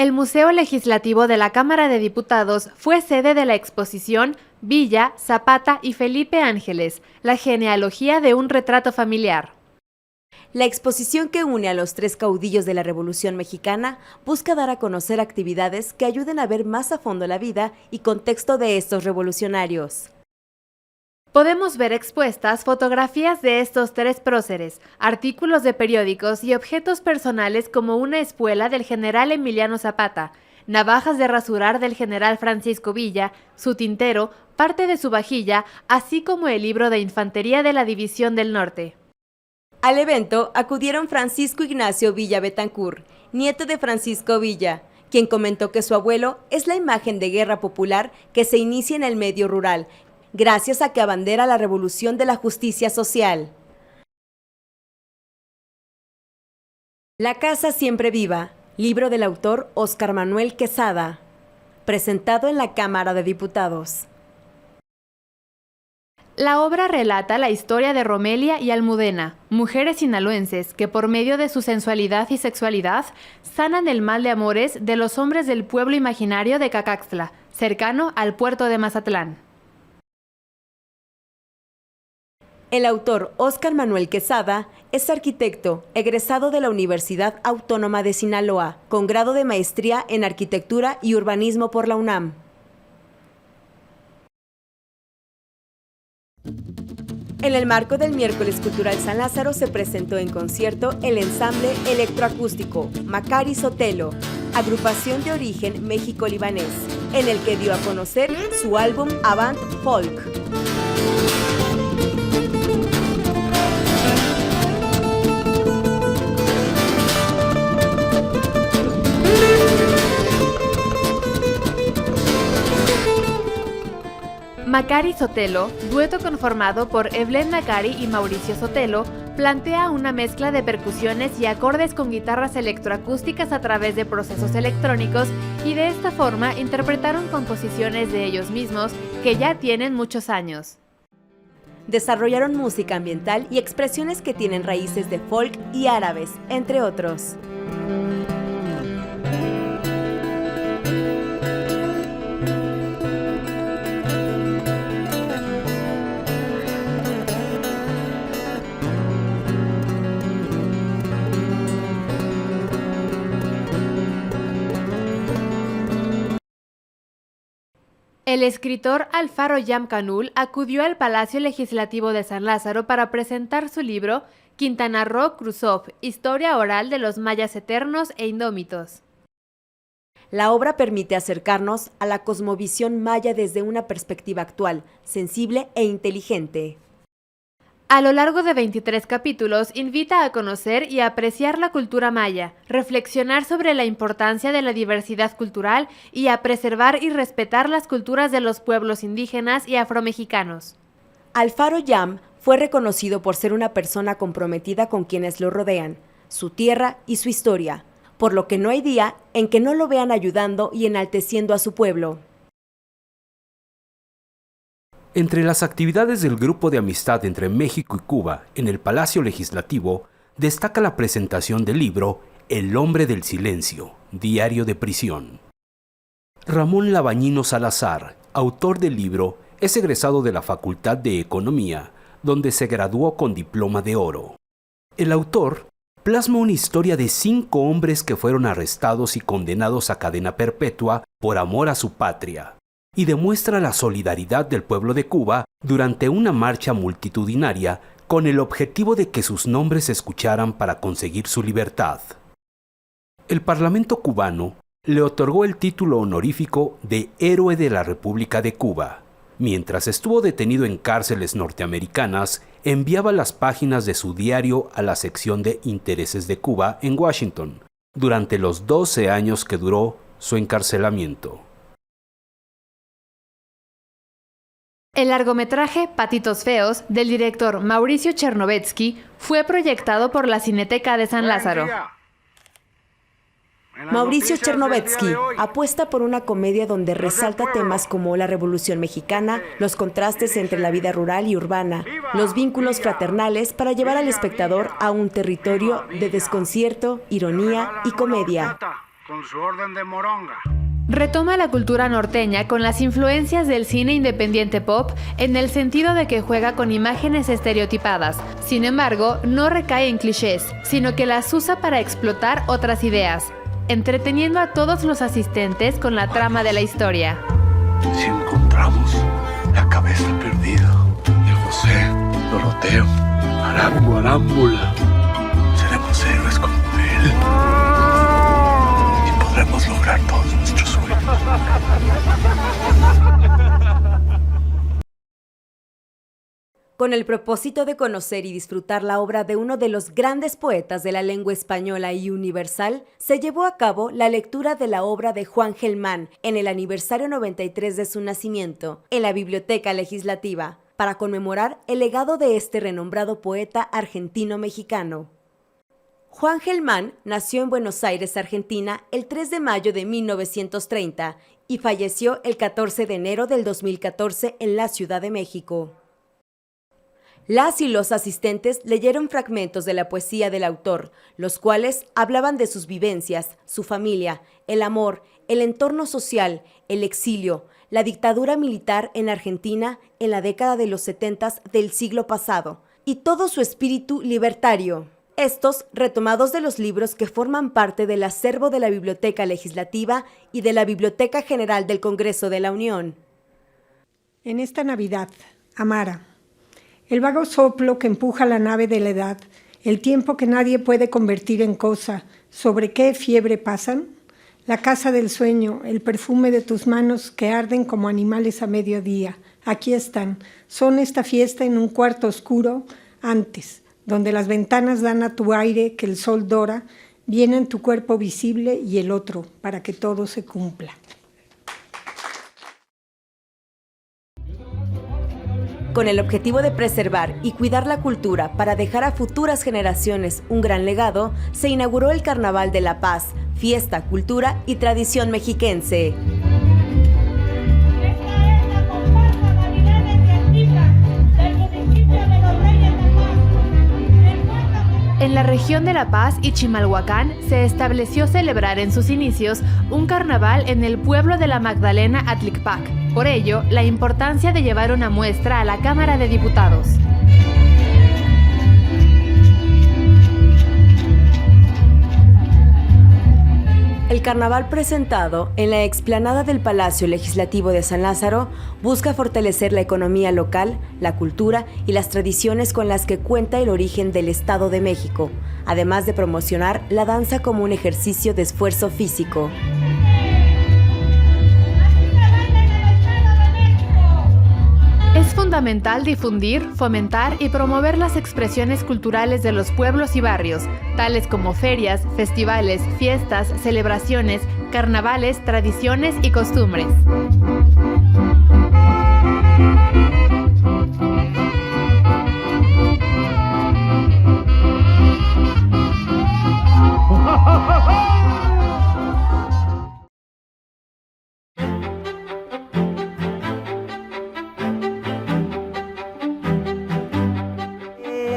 El Museo Legislativo de la Cámara de Diputados fue sede de la exposición Villa, Zapata y Felipe Ángeles, la genealogía de un retrato familiar. La exposición que une a los tres caudillos de la Revolución Mexicana busca dar a conocer actividades que ayuden a ver más a fondo la vida y contexto de estos revolucionarios. Podemos ver expuestas fotografías de estos tres próceres, artículos de periódicos y objetos personales como una espuela del general Emiliano Zapata, navajas de rasurar del general Francisco Villa, su tintero, parte de su vajilla, así como el libro de infantería de la División del Norte. Al evento acudieron Francisco Ignacio Villa Betancourt, nieto de Francisco Villa, quien comentó que su abuelo es la imagen de guerra popular que se inicia en el medio rural, gracias a que abandera la revolución de la justicia social. La Casa Siempre Viva, libro del autor Óscar Manuel Quesada, presentado en la Cámara de Diputados. La obra relata la historia de Romelia y Almudena, mujeres sinaloenses que por medio de su sensualidad y sexualidad sanan el mal de amores de los hombres del pueblo imaginario de Cacaxtla, cercano al puerto de Mazatlán. El autor Óscar Manuel Quesada es arquitecto, egresado de la Universidad Autónoma de Sinaloa, con grado de maestría en Arquitectura y Urbanismo por la UNAM. En el marco del Miércoles Cultural San Lázaro se presentó en concierto el ensamble electroacústico Macari Sotelo, agrupación de origen México-libanés, en el que dio a conocer su álbum Avant Folk. Macari Sotelo, dueto conformado por Evelyn Macari y Mauricio Sotelo, plantea una mezcla de percusiones y acordes con guitarras electroacústicas a través de procesos electrónicos y de esta forma interpretaron composiciones de ellos mismos que ya tienen muchos años. Desarrollaron música ambiental y expresiones que tienen raíces de folk y árabes, entre otros. El escritor Alfaro Yam Canul acudió al Palacio Legislativo de San Lázaro para presentar su libro Quintana Roo Cruzov, Historia Oral de los Mayas Eternos e Indómitos. La obra permite acercarnos a la cosmovisión maya desde una perspectiva actual, sensible e inteligente. A lo largo de 23 capítulos, invita a conocer y apreciar la cultura maya, reflexionar sobre la importancia de la diversidad cultural y a preservar y respetar las culturas de los pueblos indígenas y afromexicanos. Alfaro Yam fue reconocido por ser una persona comprometida con quienes lo rodean, su tierra y su historia, por lo que no hay día en que no lo vean ayudando y enalteciendo a su pueblo. Entre las actividades del Grupo de Amistad entre México y Cuba en el Palacio Legislativo, destaca la presentación del libro El hombre del silencio, diario de prisión. Ramón Labañino Salazar, autor del libro, es egresado de la Facultad de Economía, donde se graduó con diploma de oro. El autor plasma una historia de 5 hombres que fueron arrestados y condenados a cadena perpetua por amor a su patria, y demuestra la solidaridad del pueblo de Cuba durante una marcha multitudinaria con el objetivo de que sus nombres se escucharan para conseguir su libertad. El Parlamento cubano le otorgó el título honorífico de Héroe de la República de Cuba. Mientras estuvo detenido en cárceles norteamericanas, enviaba las páginas de su diario a la sección de Intereses de Cuba en Washington, durante los 12 años que duró su encarcelamiento. El largometraje Patitos Feos, del director Mauricio Chernovetsky, fue proyectado por la Cineteca de San Lázaro. Mauricio Chernovetsky apuesta por una comedia donde resalta temas como la Revolución Mexicana, los contrastes entre la vida rural y urbana, los vínculos fraternales para llevar al espectador a un territorio de desconcierto, ironía y comedia. Con su orden de moronga. Retoma la cultura norteña con las influencias del cine independiente pop en el sentido de que juega con imágenes estereotipadas. Sin embargo, no recae en clichés, sino que las usa para explotar otras ideas, entreteniendo a todos los asistentes con la trama de la historia. Si encontramos la cabeza perdida de José, Doroteo, Arango, Arámbula, seremos héroes como él y podremos lograr todos nuestros sueños. Con el propósito de conocer y disfrutar la obra de uno de los grandes poetas de la lengua española y universal, se llevó a cabo la lectura de la obra de Juan Gelman en el aniversario 93 de su nacimiento, en la Biblioteca Legislativa, para conmemorar el legado de este renombrado poeta argentino-mexicano. Juan Gelman nació en Buenos Aires, Argentina, el 3 de mayo de 1930 y falleció el 14 de enero del 2014 en la Ciudad de México. Las y los asistentes leyeron fragmentos de la poesía del autor, los cuales hablaban de sus vivencias, su familia, el amor, el entorno social, el exilio, la dictadura militar en Argentina en la década de los 70 del siglo pasado, y todo su espíritu libertario. Estos retomados de los libros que forman parte del acervo de la Biblioteca Legislativa y de la Biblioteca General del Congreso de la Unión. En esta Navidad, Amara. El vago soplo que empuja la nave de la edad, el tiempo que nadie puede convertir en cosa, ¿sobre qué fiebre pasan? La casa del sueño, el perfume de tus manos que arden como animales a mediodía, aquí están, son esta fiesta en un cuarto oscuro, antes, donde las ventanas dan a tu aire que el sol dora, vienen tu cuerpo visible y el otro, para que todo se cumpla. Con el objetivo de preservar y cuidar la cultura para dejar a futuras generaciones un gran legado, se inauguró el Carnaval de La Paz, fiesta, cultura y tradición mexiquense. En la región de La Paz y Chimalhuacán se estableció celebrar en sus inicios un carnaval en el pueblo de la Magdalena Atlicpac. Por ello, la importancia de llevar una muestra a la Cámara de Diputados. El carnaval presentado en la explanada del Palacio Legislativo de San Lázaro busca fortalecer la economía local, la cultura y las tradiciones con las que cuenta el origen del Estado de México, además de promocionar la danza como un ejercicio de esfuerzo físico. Es fundamental difundir, fomentar y promover las expresiones culturales de los pueblos y barrios, tales como ferias, festivales, fiestas, celebraciones, carnavales, tradiciones y costumbres.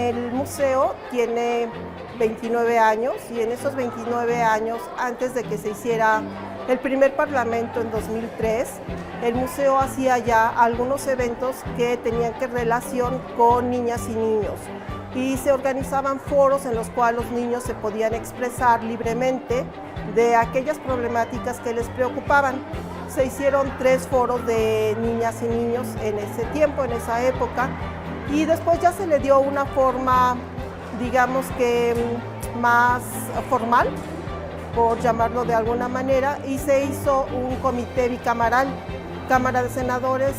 El museo tiene 29 años y en esos 29 años, antes de que se hiciera el primer parlamento en 2003, el museo hacía ya algunos eventos que tenían que relación con niñas y niños y se organizaban foros en los cuales los niños se podían expresar libremente de aquellas problemáticas que les preocupaban. Se hicieron 3 foros de niñas y niños en ese tiempo, en esa época, y después ya se le dio una forma, digamos que más formal, por llamarlo de alguna manera, y se hizo un comité bicameral, Cámara de Senadores,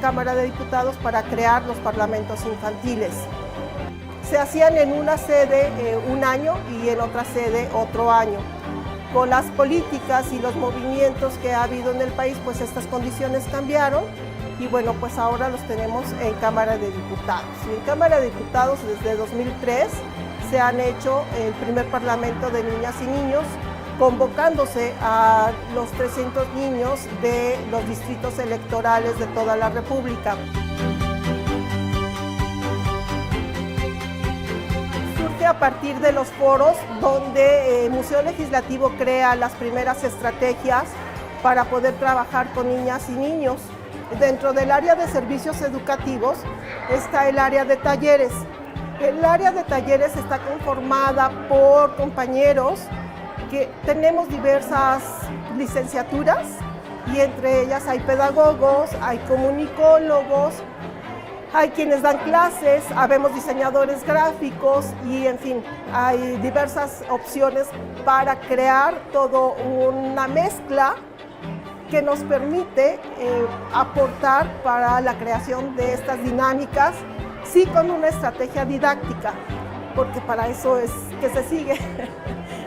Cámara de Diputados, para crear los parlamentos infantiles. Se hacían en una sede un año y en otra sede otro año. Con las políticas y los movimientos que ha habido en el país, pues estas condiciones cambiaron. Y bueno, pues ahora los tenemos en Cámara de Diputados. Y en Cámara de Diputados desde 2003 se han hecho el primer parlamento de niñas y niños, convocándose a los 300 niños de los distritos electorales de toda la República. surge a partir de los foros donde el Museo Legislativo crea las primeras estrategias para poder trabajar con niñas y niños. Dentro del área de servicios educativos está el área de talleres. El área de talleres está conformada por compañeros que tenemos diversas licenciaturas y entre ellas hay pedagogos, hay comunicólogos, hay quienes dan clases, habemos diseñadores gráficos y en fin, hay diversas opciones para crear todo una mezcla que nos permite aportar para la creación de estas dinámicas, sí con una estrategia didáctica, porque para eso es que se sigue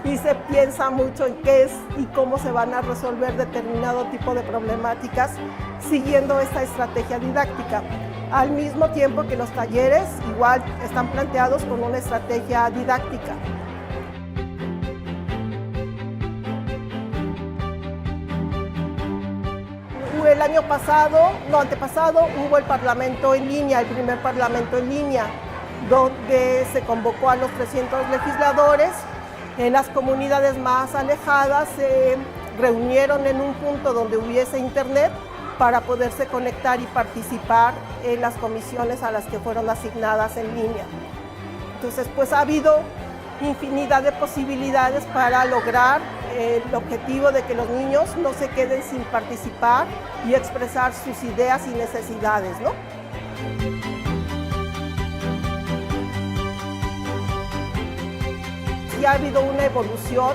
y se piensa mucho en qué es y cómo se van a resolver determinado tipo de problemáticas siguiendo esta estrategia didáctica. Al mismo tiempo que los talleres igual están planteados con una estrategia didáctica. El año pasado, no antepasado, hubo el Parlamento en línea, el primer Parlamento en línea, donde se convocó a los 300 legisladores. En las comunidades más alejadas se reunieron en un punto donde hubiese internet para poderse conectar y participar en las comisiones a las que fueron asignadas en línea. Entonces, pues ha habido infinidad de posibilidades para lograr el objetivo de que los niños no se queden sin participar y expresar sus ideas y necesidades, ¿no? Sí ha habido una evolución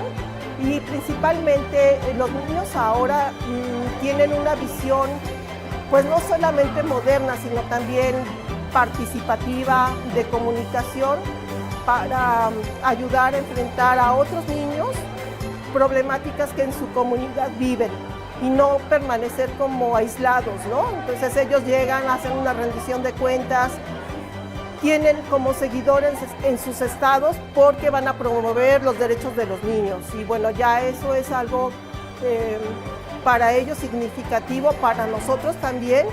y principalmente los niños ahora tienen una visión pues no solamente moderna, sino también participativa, de comunicación, para ayudar a enfrentar a otros niños problemáticas que en su comunidad viven y no permanecer como aislados, ¿no? Entonces ellos llegan, hacen una rendición de cuentas, tienen como seguidores en sus estados porque van a promover los derechos de los niños y bueno, ya eso es algo para ellos significativo, para nosotros también,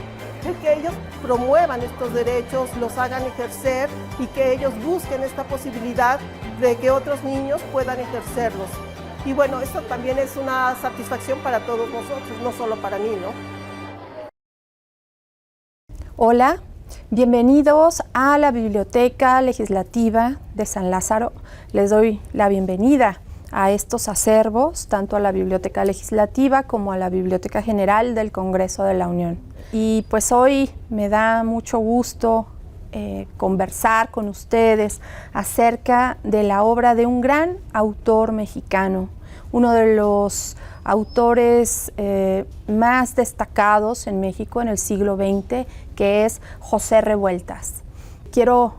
el que ellos promuevan estos derechos, los hagan ejercer y que ellos busquen esta posibilidad de que otros niños puedan ejercerlos. Y bueno, esto también es una satisfacción para todos nosotros, no solo para mí, ¿no? Hola, bienvenidos a la Biblioteca Legislativa de San Lázaro. Les doy la bienvenida a estos acervos, tanto a la Biblioteca Legislativa como a la Biblioteca General del Congreso de la Unión. Y pues hoy me da mucho gusto conversar con ustedes acerca de la obra de un gran autor mexicano, uno de los autores más destacados en México en el siglo XX, que es José Revueltas. Quiero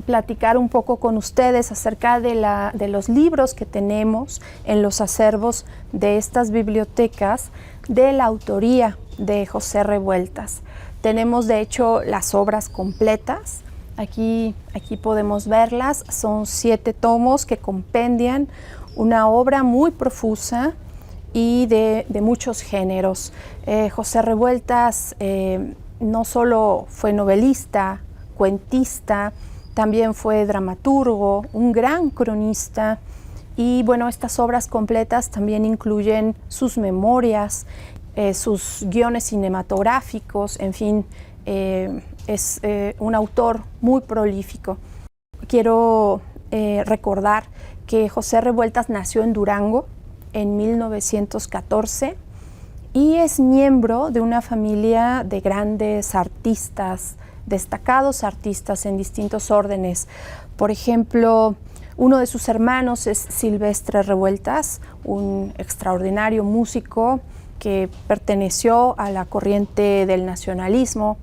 platicar un poco con ustedes acerca de los libros que tenemos en los acervos de estas bibliotecas de la autoría de José Revueltas. Tenemos de hecho las obras completas, aquí podemos verlas, son 7 tomos que compendian una obra muy profusa y de muchos géneros. José Revueltas no solo fue novelista, cuentista, también fue dramaturgo, un gran cronista y bueno, estas obras completas también incluyen sus memorias, sus guiones cinematográficos, en fin, es un autor muy prolífico. Quiero recordar que José Revueltas nació en Durango en 1914 y es miembro de una familia de grandes artistas, destacados artistas en distintos órdenes. Por ejemplo, uno de sus hermanos es Silvestre Revueltas, un extraordinario músico que perteneció a la corriente del nacionalismo.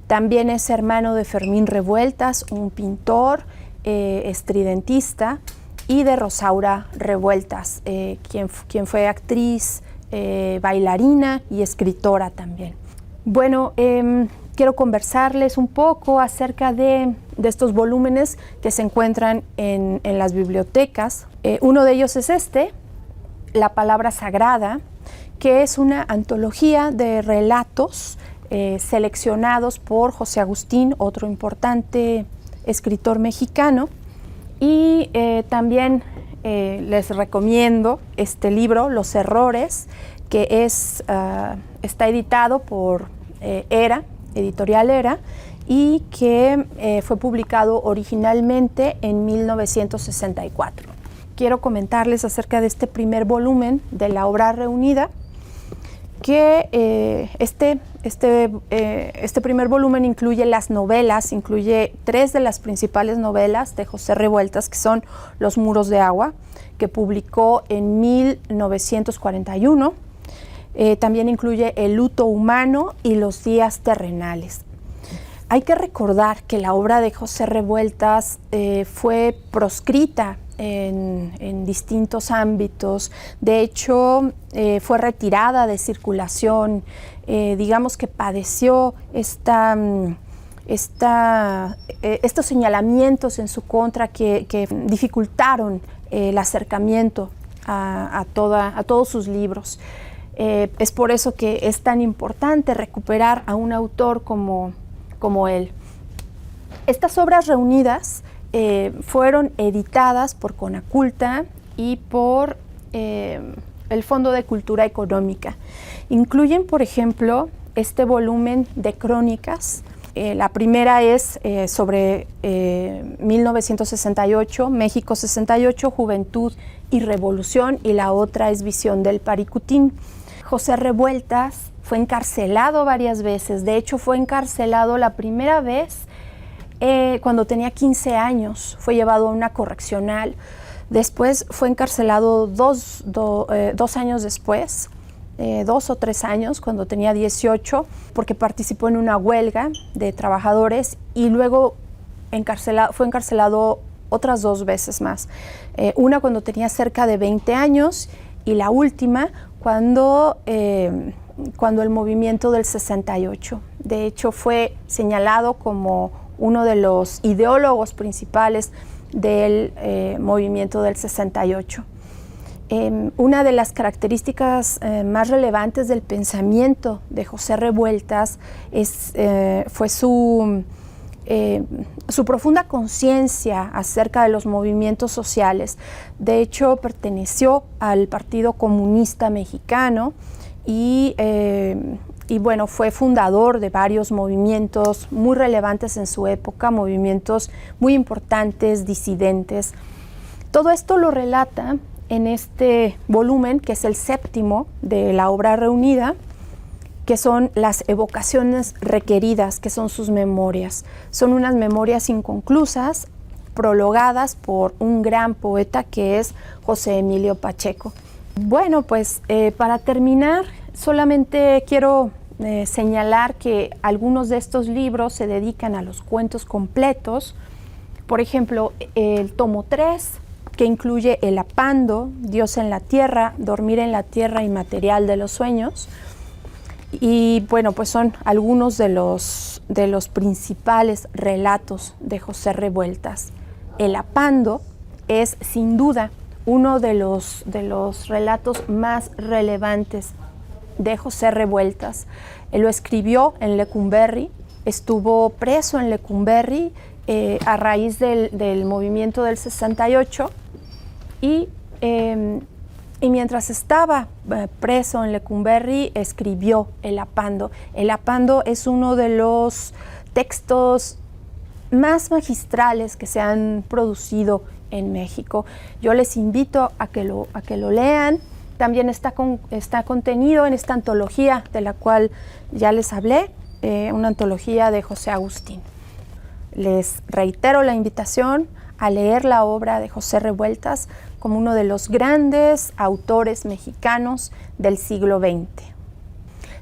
También es hermano de Fermín Revueltas, un pintor estridentista, y de Rosaura Revueltas, quien fue actriz, bailarina y escritora también. Bueno, quiero conversarles un poco acerca de estos volúmenes que se encuentran en las bibliotecas. Uno de ellos es La Palabra Sagrada, que es una antología de relatos seleccionados por José Agustín, otro importante escritor mexicano. Y también les recomiendo este libro, Los Errores, que está editado por ERA, Editorial ERA, y que fue publicado originalmente en 1964. Quiero comentarles acerca de este primer volumen de la obra reunida, que este primer volumen incluye las novelas, incluye 3 de las principales novelas de José Revueltas, que son Los Muros de Agua, que publicó en 1941. También incluye El Luto Humano y Los Días Terrenales. Hay que recordar que la obra de José Revueltas fue proscrita en distintos ámbitos. De hecho, fue retirada de circulación. Digamos que padeció estos señalamientos en su contra que dificultaron el acercamiento a todos sus libros. Es por eso que es tan importante recuperar a un autor como él. Estas obras reunidas fueron editadas por Conaculta y por el Fondo de Cultura Económica. Incluyen, por ejemplo, este volumen de crónicas. La primera es sobre 1968, México 68, Juventud y Revolución, y la otra es Visión del Paricutín. José Revueltas fue encarcelado varias veces. De hecho, fue encarcelado la primera vez cuando tenía 15 años. Fue llevado a una correccional. Después fue encarcelado dos años después, 2 o 3 años, cuando tenía 18, porque participó en una huelga de trabajadores, y luego fue encarcelado otras 2 veces más. Una cuando tenía cerca de 20 años y la última cuando el movimiento del 68. De hecho, fue señalado como uno de los ideólogos principales del movimiento del 68. Una de las características más relevantes del pensamiento de José Revueltas fue su profunda conciencia acerca de los movimientos sociales. De hecho, perteneció al Partido Comunista Mexicano y bueno, fue fundador de varios movimientos muy relevantes en su época, movimientos muy importantes, disidentes. Todo esto lo relata en este volumen, que es el 7º de la obra reunida, que son las evocaciones requeridas, que son sus memorias. Son unas memorias inconclusas, prologadas por un gran poeta que es José Emilio Pacheco. Bueno, pues para terminar, solamente quiero señalar que algunos de estos libros se dedican a los cuentos completos. Por ejemplo, el tomo 3, que incluye El Apando, Dios en la Tierra, Dormir en la Tierra y Material de los Sueños. Y bueno, pues son algunos de los principales relatos de José Revueltas. El Apando es sin duda uno de los relatos más relevantes de José Revueltas. Él lo escribió en Lecumberri, estuvo preso en Lecumberri a raíz del movimiento del 68 y mientras estaba preso en Lecumberri escribió El Apando. El Apando es uno de los textos más magistrales que se han producido en México. Yo les invito a que lo lean. También está contenido en esta antología de la cual ya les hablé, una antología de José Agustín. Les reitero la invitación a leer la obra de José Revueltas como uno de los grandes autores mexicanos del siglo XX.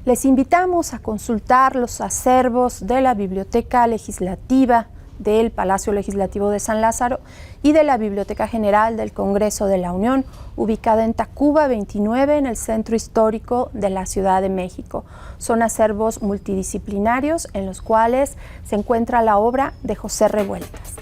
Les invitamos a consultar los acervos de la Biblioteca Legislativa del Palacio Legislativo de San Lázaro y de la Biblioteca General del Congreso de la Unión, ubicada en Tacuba 29, en el Centro Histórico de la Ciudad de México. Son acervos multidisciplinarios en los cuales se encuentra la obra de José Revueltas.